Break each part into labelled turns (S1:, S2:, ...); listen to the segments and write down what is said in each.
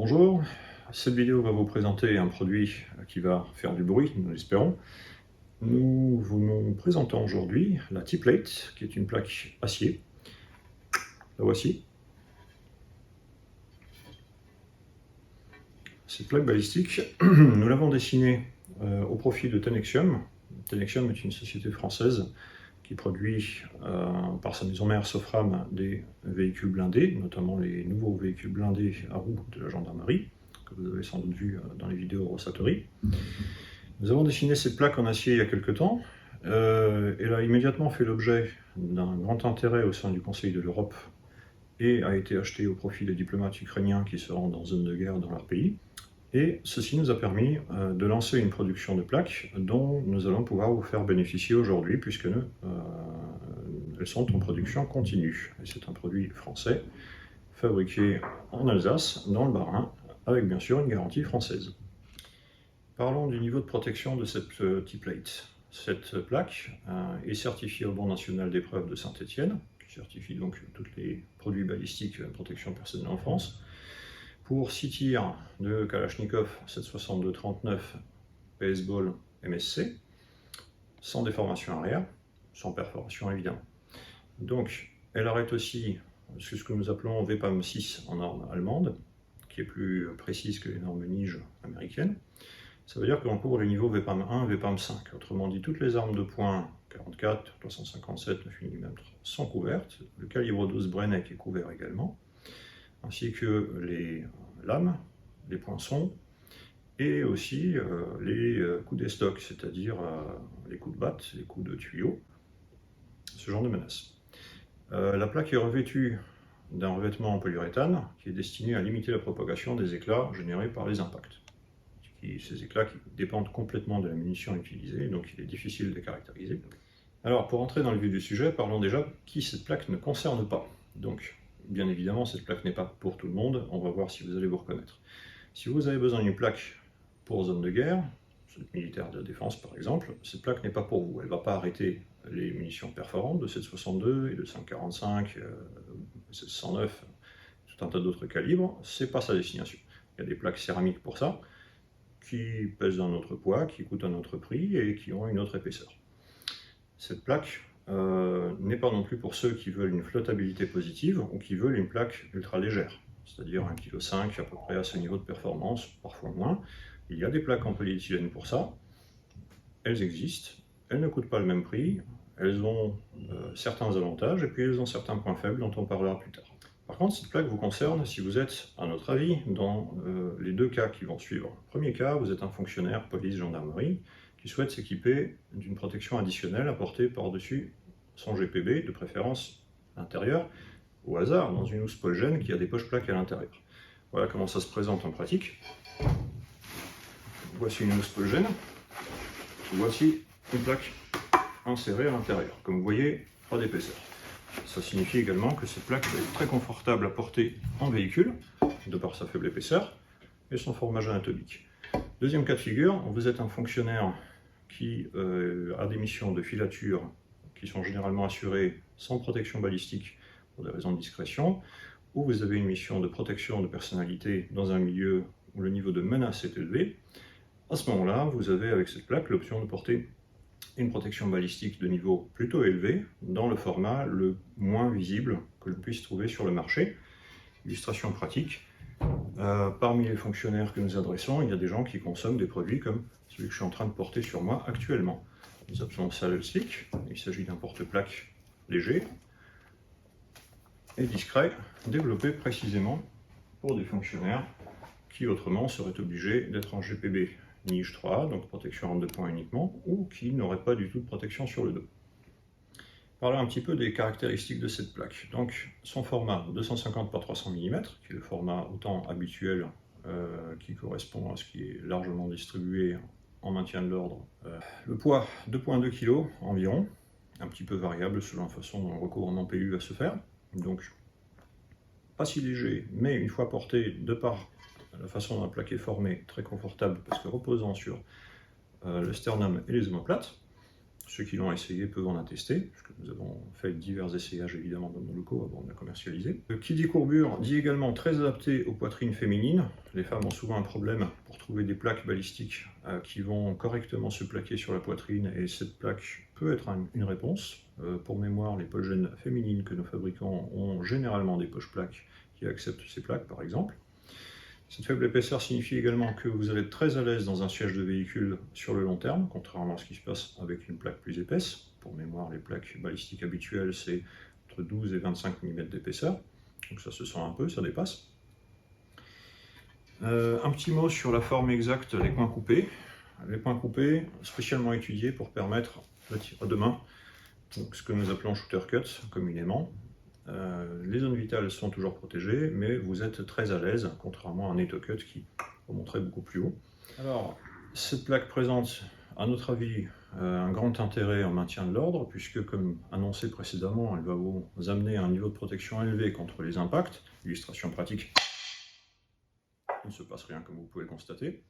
S1: Bonjour, cette vidéo va vous présenter un produit qui va faire du bruit, nous l'espérons. Nous vous présentons aujourd'hui la T-Plate, qui est une plaque acier. La voici. Cette plaque balistique, nous l'avons dessinée au profit de Tenexium. Tenexium est une société française qui produit par sa maison mère Sofram des véhicules blindés, notamment les nouveaux véhicules blindés à roues de la gendarmerie, que vous avez sans doute vu dans les vidéos Rossatori. Nous avons dessiné cette plaque en acier il y a quelque temps. Elle a immédiatement fait l'objet d'un grand intérêt au sein du Conseil de l'Europe et a été achetée au profit des diplomates ukrainiens qui se rendent en zone de guerre dans leur pays. Et ceci nous a permis de lancer une production de plaques dont nous allons pouvoir vous faire bénéficier aujourd'hui puisque elles sont en production continue. Et c'est un produit français fabriqué en Alsace, dans le Bas-Rhin, avec bien sûr une garantie française. Parlons du niveau de protection de cette T-Plate. Cette plaque est certifiée au Banc national d'épreuves de Saint-Étienne, qui certifie donc tous les produits balistiques de protection personnelle en France, pour 6 tirs de Kalachnikov 7,62-39 PS-Ball MSC, sans déformation arrière, sans perforation évidemment. Donc, elle arrête aussi ce que nous appelons VPAM 6 en norme allemande, qui est plus précise que les normes NIGE américaines. Ça veut dire qu'on couvre les niveaux VPAM 1 et VPAM 5. Autrement dit, toutes les armes de poing 44, 357, 9 mm sont couvertes. Le calibre 12 Brenneck est couvert également, ainsi que les lames, les poinçons, et aussi les coups d'estoc, c'est-à-dire les coups de batte, les coups de tuyau, ce genre de menaces. La plaque est revêtue d'un revêtement en polyuréthane qui est destiné à limiter la propagation des éclats générés par les impacts. Ces éclats qui dépendent complètement de la munition utilisée, donc il est difficile de les caractériser. Alors, pour entrer dans le vif du sujet, parlons déjà qui cette plaque ne concerne pas. Donc, bien évidemment, cette plaque n'est pas pour tout le monde, on va voir si vous allez vous reconnaître. Si vous avez besoin d'une plaque pour zone de guerre, militaire de défense par exemple, cette plaque n'est pas pour vous. Elle ne va pas arrêter les munitions perforantes de 7,62 et de 5,45, 709, tout un tas d'autres calibres, c'est pas sa destination. Il y a des plaques céramiques pour ça, qui pèsent un autre poids, qui coûtent un autre prix et qui ont une autre épaisseur. Cette plaque n'est pas non plus pour ceux qui veulent une flottabilité positive ou qui veulent une plaque ultra légère, c'est-à-dire 1,5 kg à peu près à ce niveau de performance, parfois moins. Il y a des plaques en polyéthylène pour ça, elles existent, elles ne coûtent pas le même prix, elles ont certains avantages et puis elles ont certains points faibles dont on parlera plus tard. Par contre, cette plaque vous concerne si vous êtes, à notre avis, dans les deux cas qui vont suivre. Premier cas, vous êtes un fonctionnaire police-gendarmerie qui souhaite s'équiper d'une protection additionnelle apportée par-dessus son GPB, de préférence intérieur, au hasard, dans une housse polygène qui a des poches plaques à l'intérieur. Voilà comment ça se présente en pratique. Voici une housse polygène, voici une plaque insérée à l'intérieur. Comme vous voyez, pas d'épaisseur. Ça signifie également que cette plaque va être très confortable à porter en véhicule, de par sa faible épaisseur et son formage anatomique. Deuxième cas de figure, vous êtes un fonctionnaire qui a des missions de filature qui sont généralement assurées sans protection balistique pour des raisons de discrétion, ou vous avez une mission de protection de personnalité dans un milieu où le niveau de menace est élevé. À ce moment-là, vous avez avec cette plaque l'option de porter une protection balistique de niveau plutôt élevé dans le format le moins visible que l'on puisse trouver sur le marché. Illustration pratique, parmi les fonctionnaires que nous adressons, il y a des gens qui consomment des produits comme celui que je suis en train de porter sur moi actuellement. Nous appelons ça le slick, il s'agit d'un porte-plaque léger et discret, développé précisément pour des fonctionnaires qui autrement seraient obligés d'être en GPB NIGE 3, donc protection en 2 points uniquement, ou qui n'auraient pas du tout de protection sur le dos. Parlons un petit peu des caractéristiques de cette plaque. Donc, son format 250 par 300 mm, qui est le format autant habituel qui correspond à ce qui est largement distribué en maintien de l'ordre. Le poids 2,2 kg environ, un petit peu variable selon la façon dont le recours en PU va se faire. Donc, pas si léger, mais une fois porté de par la façon dont la plaque est formée, très confortable parce que reposant sur le sternum et les omoplates. Ceux qui l'ont essayé peuvent en attester, puisque nous avons fait divers essayages évidemment dans nos locaux avant de la commercialiser. Qui dit courbure dit également très adapté aux poitrines féminines. Les femmes ont souvent un problème pour trouver des plaques balistiques qui vont correctement se plaquer sur la poitrine, et cette plaque peut être une réponse. Pour mémoire, les polygènes féminines que nos fabricants ont généralement des poches-plaques qui acceptent ces plaques par exemple. Cette faible épaisseur signifie également que vous allez être très à l'aise dans un siège de véhicule sur le long terme, contrairement à ce qui se passe avec une plaque plus épaisse. Pour mémoire, les plaques balistiques habituelles, c'est entre 12 et 25 mm d'épaisseur. Donc ça se sent un peu, ça dépasse. Un petit mot sur la forme exacte des points coupés. Les points coupés, spécialement étudiés pour permettre le tir de main, donc ce que nous appelons shooter cut communément. Les zones vitales sont toujours protégées, mais vous êtes très à l'aise, contrairement à un NATO cut qui remonterait beaucoup plus haut. Alors, cette plaque présente, à notre avis, un grand intérêt en maintien de l'ordre, puisque, comme annoncé précédemment, elle va vous amener à un niveau de protection élevé contre les impacts. Illustration pratique, il ne se passe rien comme vous pouvez le constater.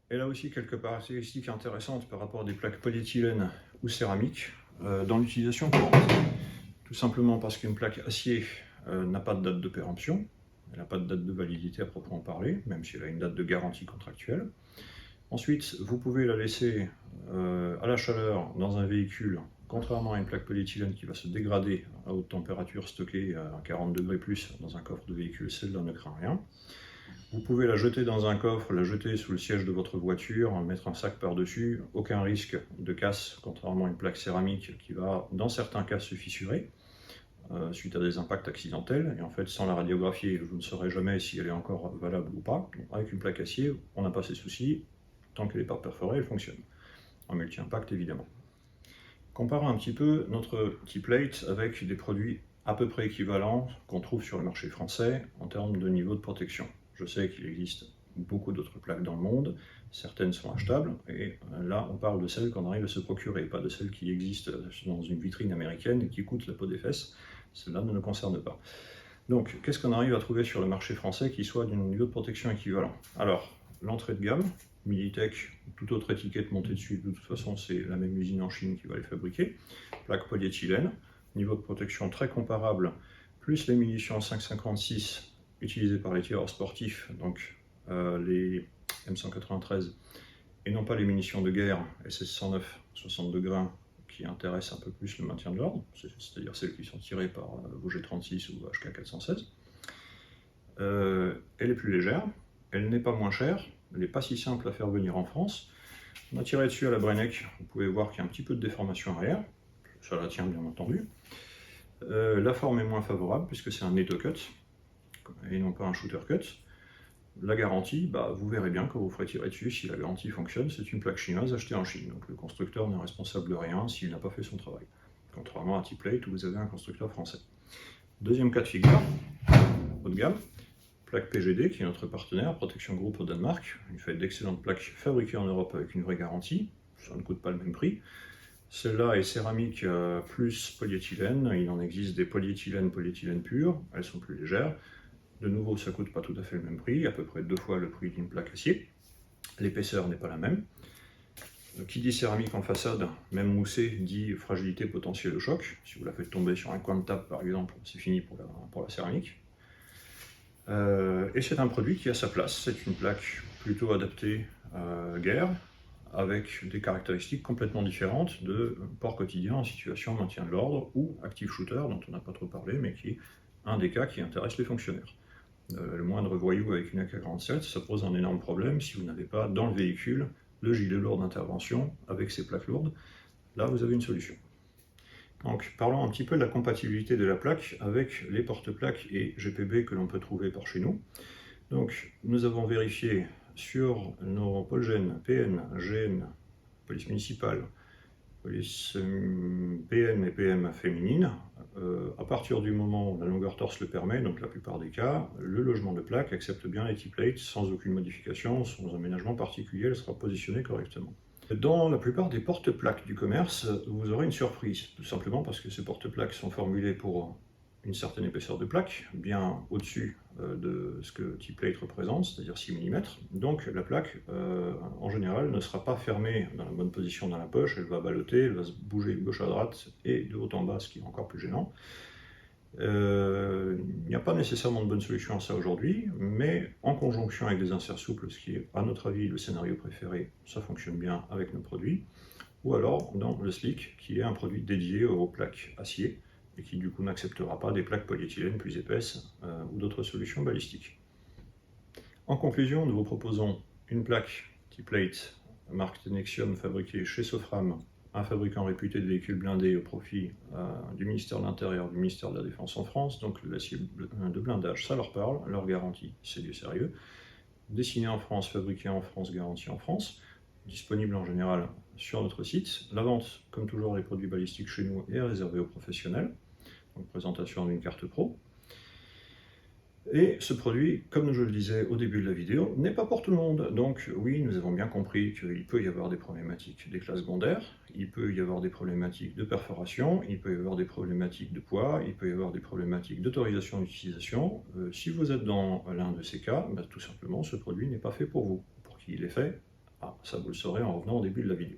S1: Elle a aussi quelques caractéristiques intéressantes par rapport à des plaques polyéthylène ou céramique dans l'utilisation courante. Tout simplement parce qu'une plaque acier n'a pas de date de péremption, elle n'a pas de date de validité à proprement parler, même si elle a une date de garantie contractuelle. Ensuite, vous pouvez la laisser à la chaleur dans un véhicule, contrairement à une plaque polyéthylène qui va se dégrader à haute température stockée à 40 degrés plus dans un coffre de véhicule, celle-là ne craint rien. Vous pouvez la jeter dans un coffre, la jeter sous le siège de votre voiture, mettre un sac par-dessus, aucun risque de casse, contrairement à une plaque céramique qui va, dans certains cas, se fissurer suite à des impacts accidentels. Et en fait, sans la radiographier, vous ne saurez jamais si elle est encore valable ou pas. Donc, avec une plaque acier, on n'a pas ces soucis. Tant qu'elle n'est pas perforée, elle fonctionne. En multi-impact, évidemment. Comparons un petit peu notre T-Plate avec des produits à peu près équivalents qu'on trouve sur le marché français en termes de niveau de protection. Je sais qu'il existe beaucoup d'autres plaques dans le monde, certaines sont achetables, et là on parle de celles qu'on arrive à se procurer, pas de celles qui existent dans une vitrine américaine et qui coûtent la peau des fesses. Cela ne nous concerne pas. Donc, qu'est-ce qu'on arrive à trouver sur le marché français qui soit d'un niveau de protection équivalent? Alors, l'entrée de gamme, Militech, toute autre étiquette montée dessus, de toute façon c'est la même usine en Chine qui va les fabriquer. Plaque polyéthylène, niveau de protection très comparable, plus les munitions 5,56 utilisées par les tireurs sportifs, donc les M193, et non pas les munitions de guerre SS109 62 grains qui intéressent un peu plus le maintien de l'ordre, c'est-à-dire celles qui sont tirées par vos G36 ou HK416. Elle est plus légère, elle n'est pas moins chère, elle n'est pas si simple à faire venir en France. On a tiré dessus à la Brenneck, vous pouvez voir qu'il y a un petit peu de déformation arrière, ça la tient bien entendu. La forme est moins favorable puisque c'est un NATO cut et non pas un shooter cut. La garantie, vous verrez bien quand vous ferez tirer dessus, si la garantie fonctionne, c'est une plaque chinoise achetée en Chine. Donc le constructeur n'est responsable de rien s'il n'a pas fait son travail. Contrairement à T-Plate où vous avez un constructeur français. Deuxième cas de figure, haut de gamme, plaque PGD qui est notre partenaire, Protection Group au Danemark. Il fait d'excellentes plaques fabriquées en Europe avec une vraie garantie, ça ne coûte pas le même prix. Celle-là est céramique plus polyéthylène, il en existe des polyéthylènes pures, elles sont plus légères. De nouveau, ça ne coûte pas tout à fait le même prix, à peu près 2 fois le prix d'une plaque acier. L'épaisseur n'est pas la même. Qui dit céramique en façade, même moussée, dit fragilité potentielle au choc. Si vous la faites tomber sur un coin de table, par exemple, c'est fini pour la céramique. Et c'est un produit qui a sa place. C'est une plaque plutôt adaptée à guerre, avec des caractéristiques complètement différentes de port quotidien en situation de maintien de l'ordre ou active shooter, dont on n'a pas trop parlé, mais qui est un des cas qui intéresse les fonctionnaires. Le moindre voyou avec une AK-47, ça pose un énorme problème si vous n'avez pas dans le véhicule le gilet lourd d'intervention avec ses plaques lourdes. Là, vous avez une solution. Donc, parlons un petit peu de la compatibilité de la plaque avec les porte-plaques et GPB que l'on peut trouver par chez nous. Donc, nous avons vérifié sur nos polygènes PN, GN, police municipale, police PM et PM féminine, à partir du moment où la longueur torse le permet, donc la plupart des cas, le logement de plaque accepte bien les T-plates sans aucune modification, sans aménagement particulier, elle sera positionnée correctement. Dans la plupart des porte-plaques du commerce, vous aurez une surprise, tout simplement parce que ces porte-plaques sont formulés pour une certaine épaisseur de plaque, bien au-dessus de ce que T-plate représente, c'est-à-dire 6 mm. Donc la plaque, en général, ne sera pas fermée dans la bonne position dans la poche, elle va balloter, elle va se bouger de gauche à droite et de haut en bas, ce qui est encore plus gênant. Il n'y a pas nécessairement de bonne solution à ça aujourd'hui, mais en conjonction avec des inserts souples, ce qui est à notre avis le scénario préféré, ça fonctionne bien avec nos produits, ou alors dans le Slick, qui est un produit dédié aux plaques acier, et qui du coup n'acceptera pas des plaques polyéthylène plus épaisses ou d'autres solutions balistiques. En conclusion, nous vous proposons une plaque T-plate marque Tenexium fabriquée chez Sofram, un fabricant réputé de véhicules blindés au profit du ministère de l'Intérieur, du ministère de la Défense en France, donc l'acier de blindage, ça leur parle, leur garantie, c'est du sérieux. Dessiné en France, fabriqué en France, garanti en France, disponible en général sur notre site. La vente, comme toujours, des produits balistiques chez nous est réservée aux professionnels, donc présentation d'une carte pro. Et ce produit, comme je le disais au début de la vidéo, n'est pas pour tout le monde. Donc oui, nous avons bien compris qu'il peut y avoir des problématiques d'éclat secondaire, il peut y avoir des problématiques de perforation, il peut y avoir des problématiques de poids, il peut y avoir des problématiques d'autorisation d'utilisation. Si vous êtes dans l'un de ces cas, tout simplement ce produit n'est pas fait pour vous. Pour qui il est fait, ça vous le saurez en revenant au début de la vidéo.